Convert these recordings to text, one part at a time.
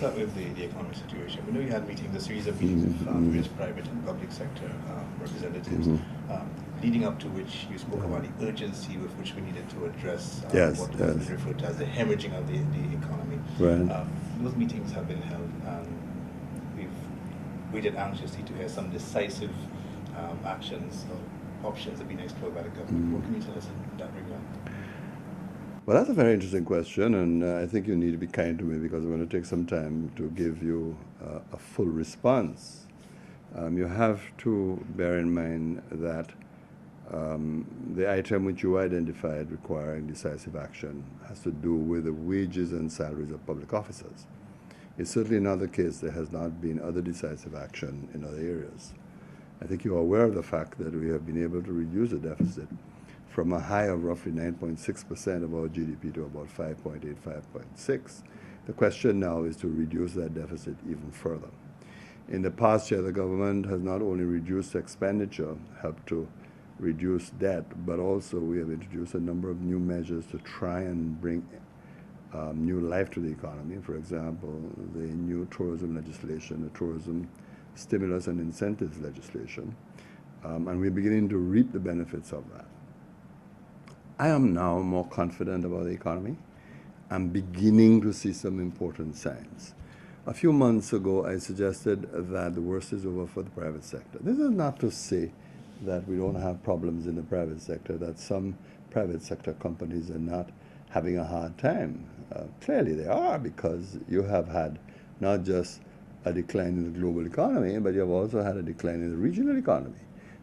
start with the economic situation. We know you had meetings, a series of meetings with various private and public sector representatives, leading up to which you spoke about the urgency with which we needed to address what has been referred to as the hemorrhaging of the economy. Right. Those meetings have been held, and we've waited anxiously to hear some decisive actions or options that have been explored by the government. What can you tell us in that regard? Well, that's a very interesting question, and I think you need to be kind to me because I'm going to take some time to give you a full response. You have to bear in mind that the item which you identified requiring decisive action has to do with the wages and salaries of public officers. It's certainly not the case there has not been other decisive action in other areas. I think you are aware of the fact that we have been able to reduce the deficit from a high of roughly 9.6% of our GDP to about 5.8, 5.6. The question now is to reduce that deficit even further. In the past year, the government has not only reduced expenditure, helped to reduce debt, but also we have introduced a number of new measures to try and bring new life to the economy. For example, the new tourism legislation, the tourism stimulus and incentives legislation, and we're beginning to reap the benefits of that. I am now more confident about the economy. I'm beginning to see some important signs. A few months ago, I suggested that the worst is over for the private sector. This is not to say that we don't have problems in the private sector, that some private sector companies are not having a hard time. Clearly they are, because you have had not just a decline in the global economy, but you have also had a decline in the regional economy.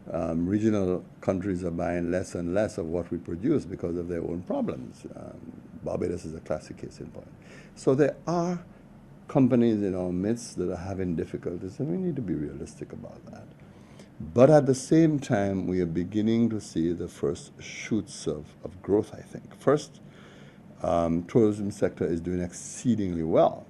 Regional countries are buying less and less of what we produce because of their own problems. Barbados is a classic case in point. So there are companies in our midst that are having difficulties, and we need to be realistic about that. But at the same time, we are beginning to see the first shoots of growth, I think. First, tourism sector is doing exceedingly well.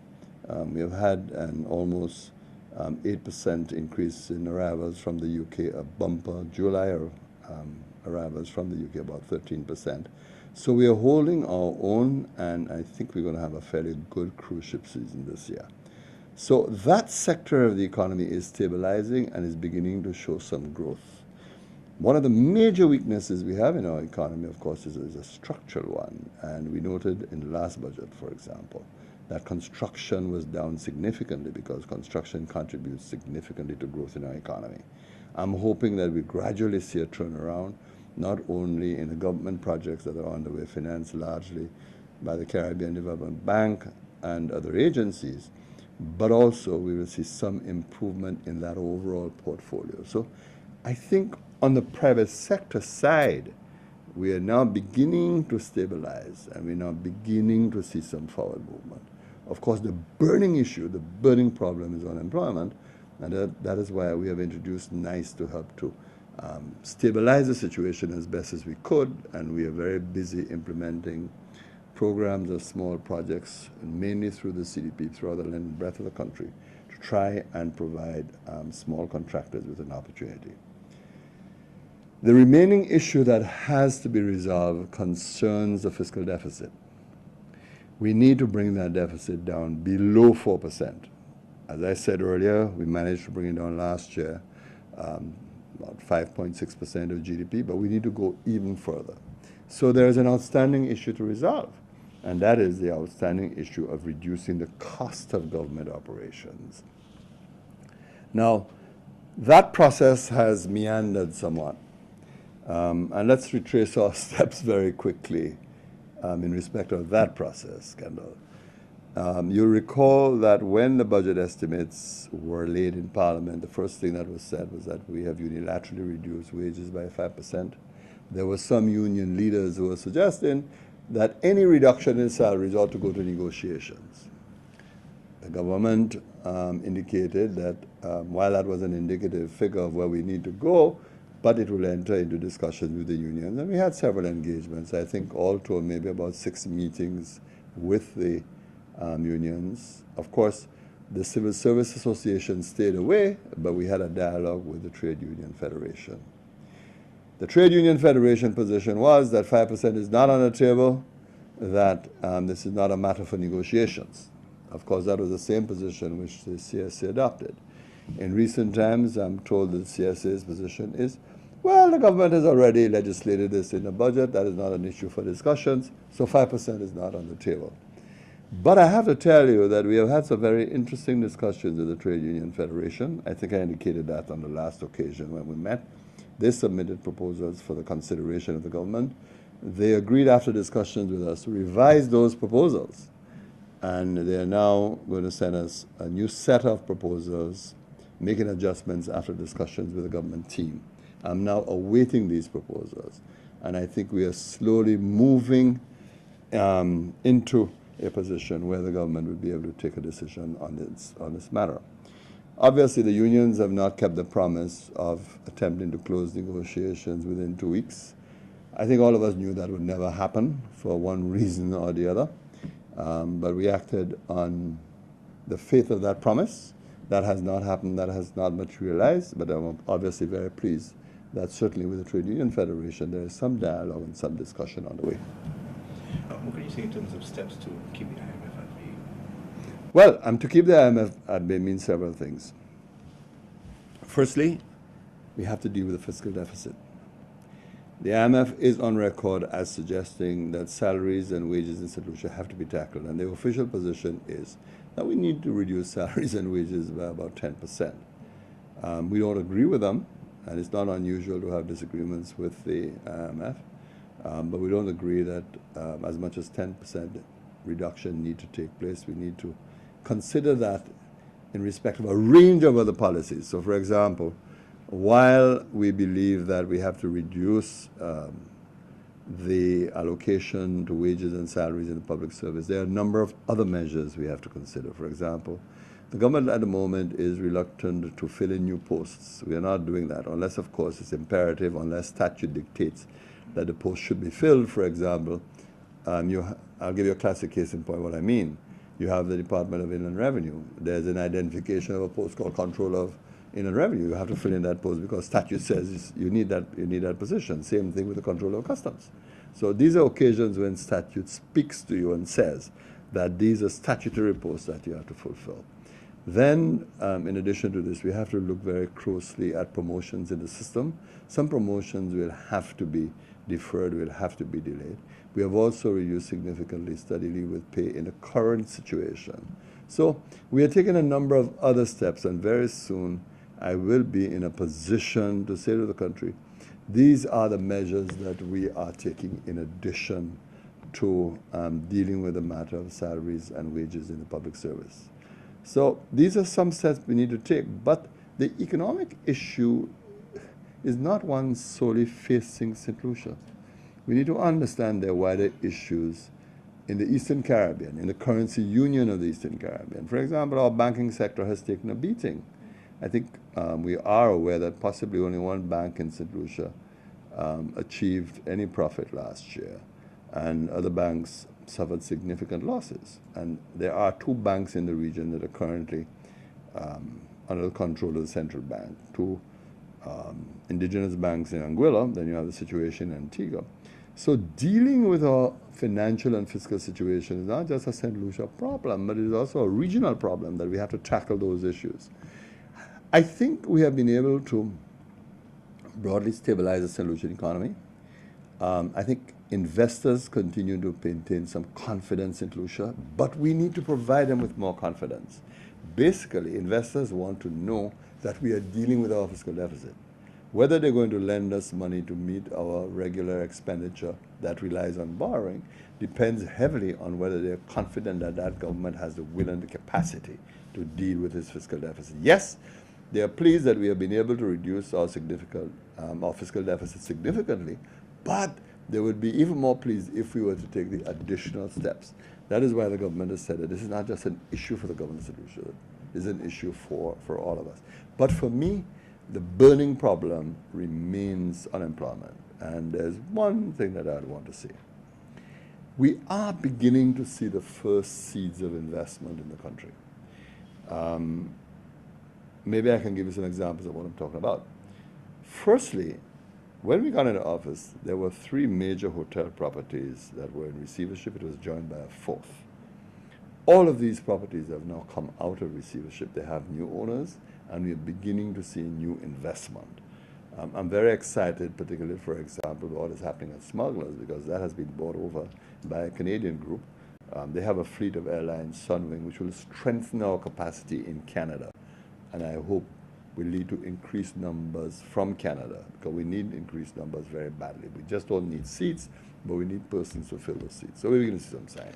We have had an almost 8% increase in arrivals from the UK, a bumper July arrivals from the UK, about 13%. So we are holding our own, and I think we're going to have a fairly good cruise ship season this year. So that sector of the economy is stabilizing and is beginning to show some growth. One of the major weaknesses we have in our economy, of course, is a structural one, and we noted in the last budget, for example, that construction was down significantly because construction contributes significantly to growth in our economy. I'm hoping that we gradually see a turnaround, not only in the government projects that are underway, financed largely by the Caribbean Development Bank and other agencies, but also we will see some improvement in that overall portfolio. So I think on the private sector side, we are now beginning to stabilize, and we're now beginning to see some forward movement. Of course, the burning issue, the burning problem is unemployment, and that is why we have introduced NICE to help to stabilize the situation as best as we could, and we are very busy implementing programs of small projects, mainly through the CDP, throughout the length and breadth of the country, to try and provide small contractors with an opportunity. The remaining issue that has to be resolved concerns the fiscal deficit. We need to bring that deficit down below 4%. As I said earlier, we managed to bring it down last year, about 5.6% of GDP, but we need to go even further. So there is an outstanding issue to resolve, and that is the outstanding issue of reducing the cost of government operations. Now, that process has meandered somewhat, and let's retrace our steps very quickly in respect of that process, Kendal. You'll recall that when the budget estimates were laid in Parliament, the first thing that was said was that we have unilaterally reduced wages by 5%. There were some union leaders who were suggesting that any reduction in salaries ought to go to negotiations. The government indicated that while that was an indicative figure of where we need to go, but it will enter into discussions with the unions. And we had several engagements, I think all told maybe about 6 meetings with the unions. Of course, the Civil Service Association stayed away, but we had a dialogue with the Trade Union Federation. The Trade Union Federation position was that 5% is not on the table, that this is not a matter for negotiations. Of course, that was the same position which the CSA adopted. In recent times, I'm told that the CSA's position is, well, the government has already legislated this in the budget. That is not an issue for discussions, so 5% is not on the table. But I have to tell you that we have had some very interesting discussions with the Trade Union Federation. I think I indicated that on the last occasion when we met. They submitted proposals for the consideration of the government. They agreed after discussions with us to revise those proposals. And they are now going to send us a new set of proposals, making adjustments after discussions with the government team. I'm now awaiting these proposals. And I think we are slowly moving into a position where the government will be able to take a decision on this matter. Obviously, the unions have not kept the promise of attempting to close negotiations within 2 weeks. I think all of us knew that would never happen for one reason or the other. But we acted on the faith of that promise. That has not happened, that has not materialized, but I'm obviously very pleased that certainly with the Trade Union Federation there is some dialogue and some discussion on the way. What can you say in terms of steps to keep the IMF at bay? Well, to keep the IMF at bay means several things. Firstly, we have to deal with the fiscal deficit. The IMF is on record as suggesting that salaries and wages in St. Lucia have to be tackled, and the official position is that we need to reduce salaries and wages by about 10%. We don't agree with them, and it's not unusual to have disagreements with the IMF, but we don't agree that as much as 10% reduction need to take place. We need to consider that in respect of a range of other policies. So, for example, while we believe that we have to reduce the allocation to wages and salaries in the public service, there are a number of other measures we have to consider. For example, the government at the moment is reluctant to fill in new posts. We are not doing that unless, of course, it's imperative, unless statute dictates that the post should be filled. For example, I'll give you a classic case in point what I mean. You have the Department of Inland Revenue. There's an identification of a post called Controller of Inland Revenue. You have to fill in that post because statute says you need that position. Same thing with the Controller of Customs. So these are occasions when statute speaks to you and says that these are statutory posts that you have to fulfill. Then, in addition to this, we have to look very closely at promotions in the system. Some promotions will have to be deferred, will have to be delayed. We have also reduced significantly steadily with pay in the current situation. So we are taking a number of other steps, and very soon I will be in a position to say to the country, these are the measures that we are taking in addition to dealing with the matter of salaries and wages in the public service. So these are some steps we need to take, but the economic issue is not one solely facing St. Lucia. We need to understand there are wider issues in the Eastern Caribbean, in the currency union of the Eastern Caribbean. For example, our banking sector has taken a beating. I think we are aware that possibly only one bank in St. Lucia achieved any profit last year, and other banks suffered significant losses. And there are 2 banks in the region that are currently under the control of the central bank, 2 indigenous banks in Anguilla, then you have the situation in Antigua. So dealing with our financial and fiscal situation is not just a St. Lucia problem, but it is also a regional problem that we have to tackle those issues. I think we have been able to broadly stabilize the St. Lucian economy. I think investors continue to maintain some confidence in Lucia, but we need to provide them with more confidence. Basically, investors want to know that we are dealing with our fiscal deficit. Whether they're going to lend us money to meet our regular expenditure that relies on borrowing depends heavily on whether they're confident that that government has the will and the capacity to deal with its fiscal deficit. Yes, they are pleased that we have been able to reduce our fiscal deficit significantly, but they would be even more pleased if we were to take the additional steps. That is why the government has said that this is not just an issue for the government solution, it's an issue for all of us. But for me, the burning problem remains unemployment. And there's one thing that I'd want to say. We are beginning to see the first seeds of investment in the country. Maybe I can give you some examples of what I'm talking about. Firstly, when we got into office, there were 3 major hotel properties that were in receivership. It was joined by a 4th. All of these properties have now come out of receivership. They have new owners, and we're beginning to see new investment. I'm very excited, particularly, for example, what is happening at Smugglers, because that has been bought over by a Canadian group. They have a fleet of airlines, Sunwing, which will strengthen our capacity in Canada, and I hope will lead to increased numbers from Canada, because we need increased numbers very badly. We just don't need seats, but we need persons to fill those seats. So we're going to see some signs.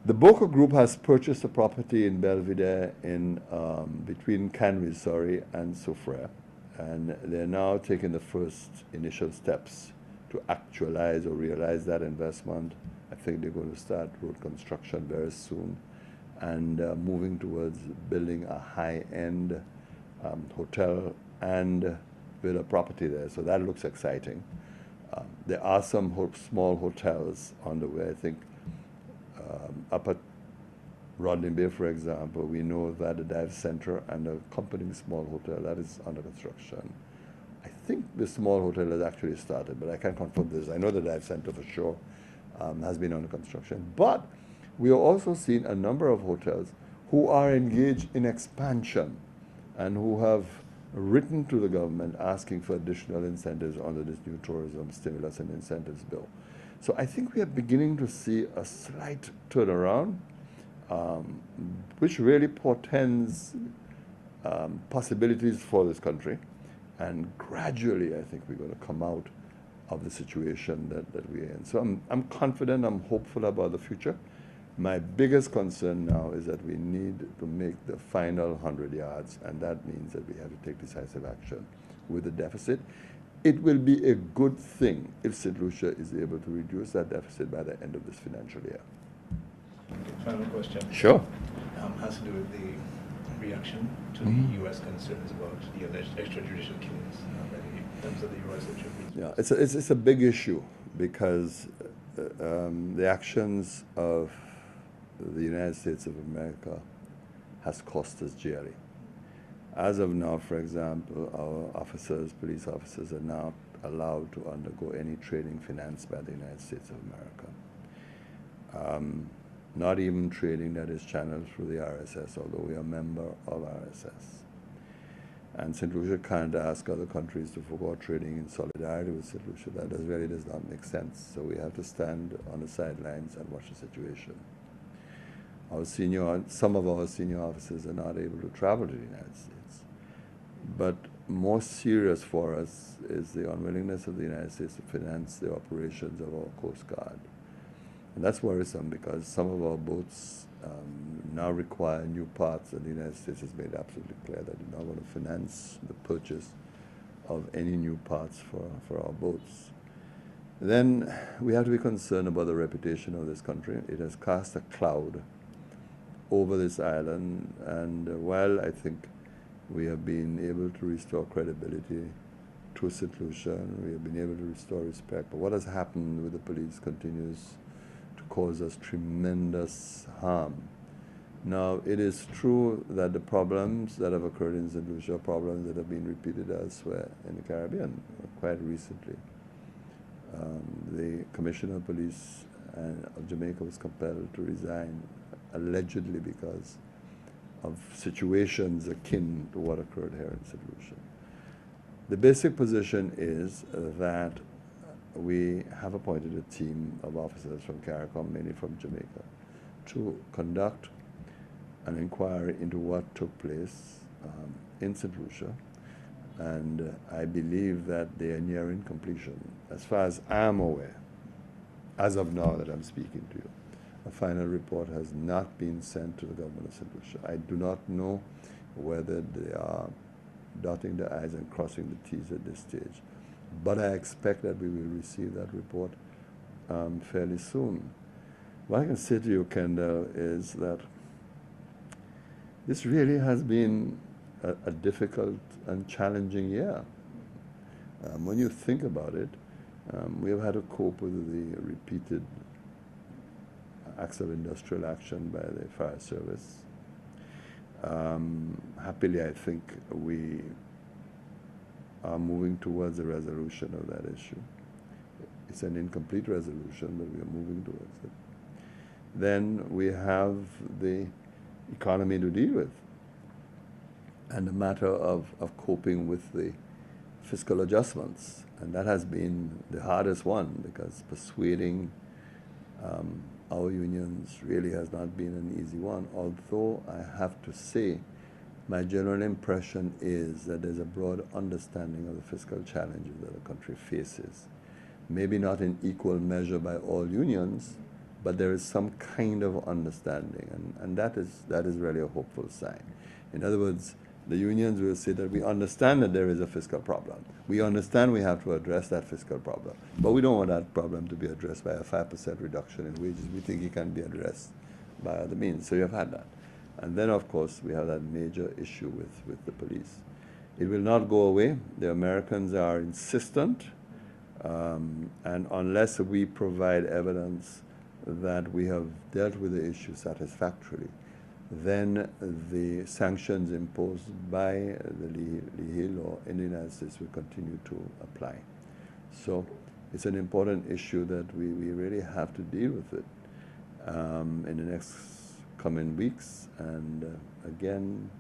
The Boca Group has purchased a property in Belvedere in between Canvey, and Soufriere, and they're now taking the first initial steps to actualize or realize that investment. I think they're going to start road construction very soon, and moving towards building a high-end hotel and villa property there. So that looks exciting. There are some small hotels on the way. I think up at Rodney Bay, for example, we know that the dive center and the accompanying small hotel, that is under construction. I think the small hotel has actually started, but I can't confirm this. I know the dive center for sure has been under construction. But we are also seeing a number of hotels who are engaged in expansion and who have written to the government asking for additional incentives under this new tourism stimulus and incentives bill. So I think we are beginning to see a slight turnaround, which really portends possibilities for this country. And gradually, I think we're going to come out of the situation that we're in. So I'm confident, I'm hopeful about the future. My biggest concern now is that we need to make the final 100 yards, and that means that we have to take decisive action with the deficit. It will be a good thing if St. Lucia is able to reduce that deficit by the end of this financial year. Okay, final question. Sure. Has to do with the reaction to the U.S. concerns about the alleged extrajudicial killings in terms of the U.S. attributes. Yeah, it's a big issue because the actions of the United States of America has cost us dearly. As of now, for example, our officers, police officers, are not allowed to undergo any training financed by the United States of America. Not even training that is channeled through the RSS, although we are a member of RSS. And St. Lucia can't ask other countries to forgo training in solidarity with St. Lucia. That really does not make sense. So we have to stand on the sidelines and watch the situation. Some of our senior officers are not able to travel to the United States. But more serious for us is the unwillingness of the United States to finance the operations of our Coast Guard. And that's worrisome because some of our boats now require new parts, and the United States has made absolutely clear that they're not going to finance the purchase of any new parts for our boats. Then we have to be concerned about the reputation of this country. It has cast a cloud over this island, and while I think we have been able to restore credibility to St. Lucia, and we have been able to restore respect, but what has happened with the police continues to cause us tremendous harm. Now, it is true that the problems that have occurred in St. Lucia are problems that have been repeated elsewhere in the Caribbean quite recently. The Commissioner of Police of Jamaica was compelled to resign, allegedly because of situations akin to what occurred here in St. Lucia. The basic position is that we have appointed a team of officers from CARICOM, mainly from Jamaica, to conduct an inquiry into what took place in St. Lucia, and I believe that they are nearing completion. As far as I'm aware, as of now that I'm speaking to you, a final report has not been sent to the government of St. Lucia. I do not know whether they are dotting the I's and crossing the T's at this stage, but I expect that we will receive that report fairly soon. What I can say to you, Kendal, is that this really has been a difficult and challenging year. When you think about it, we have had to cope with the repeated acts of industrial action by the fire service. Happily, I think we are moving towards a resolution of that issue. It's an incomplete resolution, but we are moving towards it. then we have the economy to deal with. And the matter of coping with the fiscal adjustments. And that has been the hardest one, because persuading our unions really has not been an easy one. Although I have to say, my general impression is that there's a broad understanding of the fiscal challenges that the country faces. Maybe not in equal measure by all unions, but there is some kind of understanding, and that is really a hopeful sign. In other words, the unions will say that we understand that there is a fiscal problem. We understand we have to address that fiscal problem, but we don't want that problem to be addressed by a 5% reduction in wages. We think it can be addressed by other means. So you have had that. And then, of course, we have that major issue with the police. It will not go away. The Americans are insistent, and unless we provide evidence that we have dealt with the issue satisfactorily, then the sanctions imposed by the Leahy Law in the United States will continue to apply. So it's an important issue that we really have to deal with it in the next coming weeks. And again,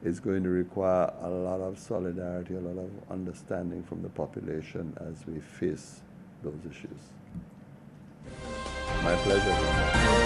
it's going to require a lot of solidarity, a lot of understanding from the population as we face those issues. My pleasure.